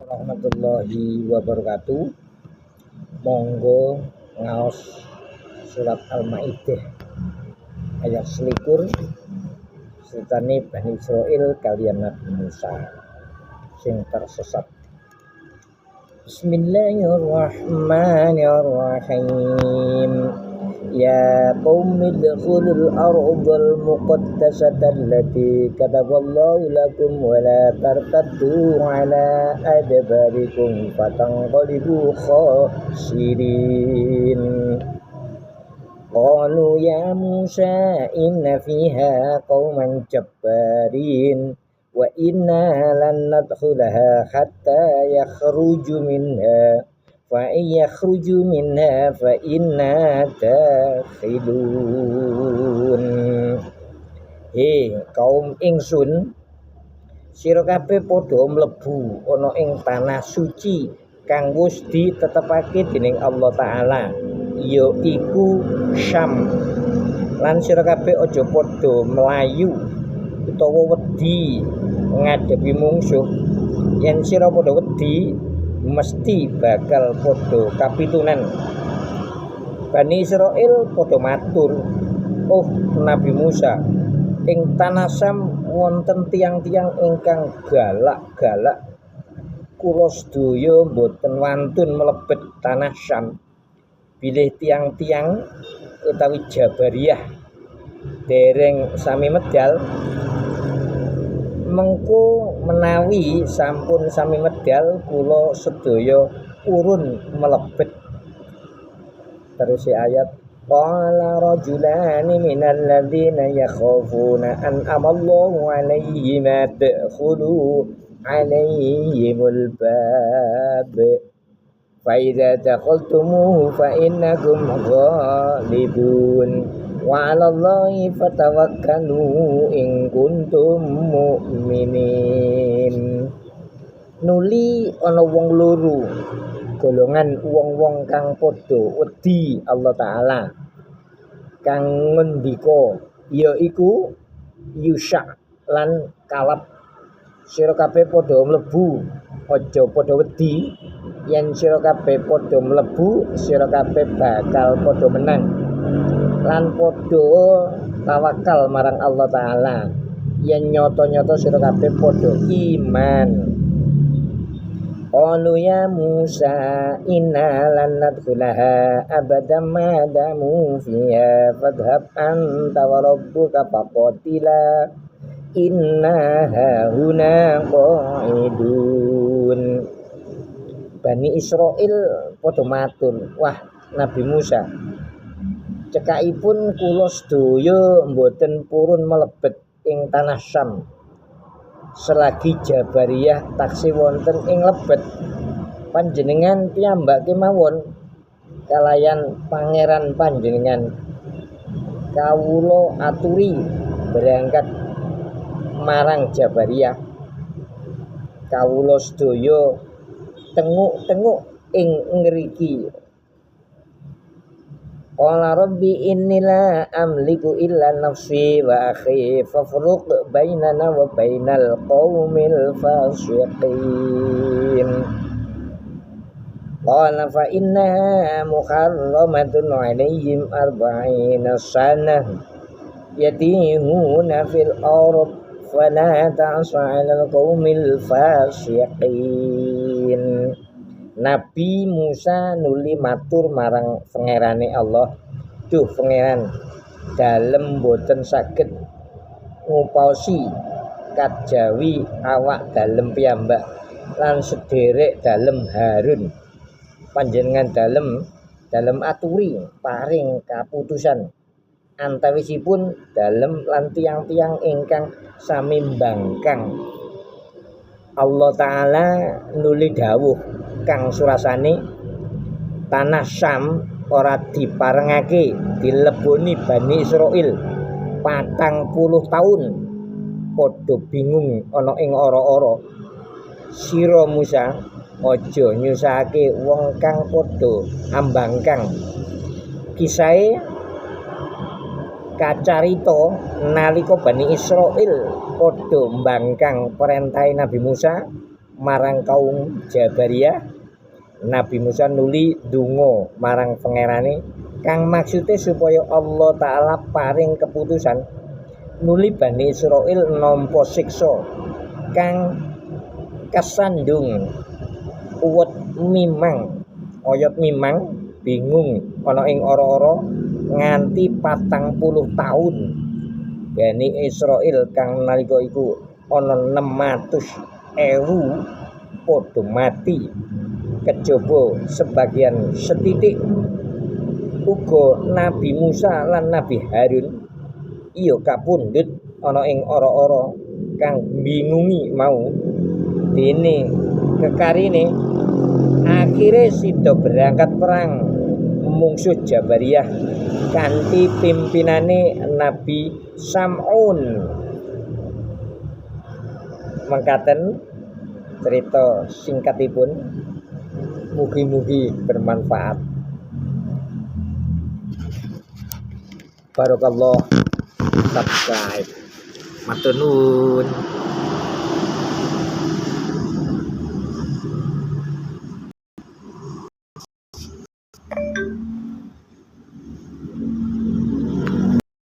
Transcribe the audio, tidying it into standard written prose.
warahmatullahi wabarakatuh. Monggo ngaos surat Al-Maidah ayat 21 ceritane Bani Israil kalian Nabi Musa sing tersesat. Bismillahirrahmanirrahim. Ya qaumi udkhulul ardhal muqaddasata allati kataballahu lakum wa la tartaddu ala adbarikum fatanqalibu khasirin. Qalu ya Musa inna fiha qauman jabbarin wa inna lan nadkhulaha hatta yakhruju minha fa yakhruju minha fa inna dakhilun. Kaum ingsun, sira kabeh padha mlebu ana ing tanah suci kang wis ditetepake dening Allah taala, ya iku Syam. Lan sira kabeh aja padha mlayu utawa wedi ngadepi mungsuh. Yen sira padha wedi mesti bakal padha kapitunan. Bani Israil padha matur, "Oh Nabi Musa, ing tanah Syam wonten tiang-tiang ingkang galak-galak. Kula sedaya mboten wantun mlebet tanah Syam. Bilih tiang-tiang utawi Jabariyah dereng sami medal, mengko menawi sampun sami medal kula sedaya urun mlebet." Terus ayat qala rajulani minal ladzina yakhafuna an amallahu alaihim tadkhulu alaihimul bab fa idza dakhaltumuhu fa innakum ghalibun wa 'alallahi fatawakkalu in kuntum mu'minin. Nuli ana wong loro, golongan wong-wong kang padha wedi Allah taala, kang ngendika yaiku Yusha lan Kalab. Sira kabeh padha mlebu, aja padha wedi. Yen sira kabeh padha mlebu, sira kabeh bakal padha menang. Lan padha tawakal marang Allah taala. Yen nyata-nyata sira kabeh padha iman. Qalu ya Musa inna lan nadkhulaha abadan ma damu fiha fadhhab anta wa rabbuka faqatila inna hahuna qa'idun. Bani Israil padha matur, "Wah Nabi Musa, cekakipun kula sedaya mboten purun mlebet ing tanah Syam selagi Jabariyah taksih wonten ing lebet. Panjenengan piyambak kemawon kalayan pangeran panjenengan kawula aturi berangkat marang Jabariyah. Kawula sedaya tenguk-tenguk ing ngriki." Qala rabbi inni la amliku illa nafsi wa akhi fafruq bainana wa bainal qaumil fasiqin. Qala fa innaha muharramatun 'alaihim arba'ina sanah yatihuna fil ard fala ta'sa 'alal qaumil fasiqin. Nabi Musa nuli matur marang pangerane Allah, "Duh pangeran, dalem boten saged ngupaosi kajawi awak dalem piyambak lan sederek dalem Harun. Panjenengan dalem aturi paring kaputusan antawisipun dalem lan tiang-tiang ingkang sami mbangkang." Allah taala nuli dawuh kang surasane, tanah Syam ora diparengake dileboni Bani Israil 40 taun. Padha bingung ana ing ora-ora. Sira Musa aja nyusahake wong kang padha ambangkang. Kisahe kacarita nalika Bani Israil padha mbangkang perintahe Nabi Musa, marang kaum Jabariyah. Nabi Musa nuli donga marang pangerane kang maksude supaya Allah taala paring keputusan nuli Bani Israil nampa siksa kang kasandung uwet mimang oyot mimang bingung ana ing ora-ora nganti 40 taun. Bani Israil kang nalika iku ana 600.000 padha mati kejaba sebagian setitik. Uga Nabi Musa lan Nabi Harun iya kapundhut ana ing ora-ora kang bingungi mau dene kekarine akhire sida berangkat perang mungsuh Jabariyah kanthi pimpinane Nabi Sam'un. Mangkaten cerita singkatipun, mugi-mugi bermanfaat. Barakallah, subscribe. Matur nuwun.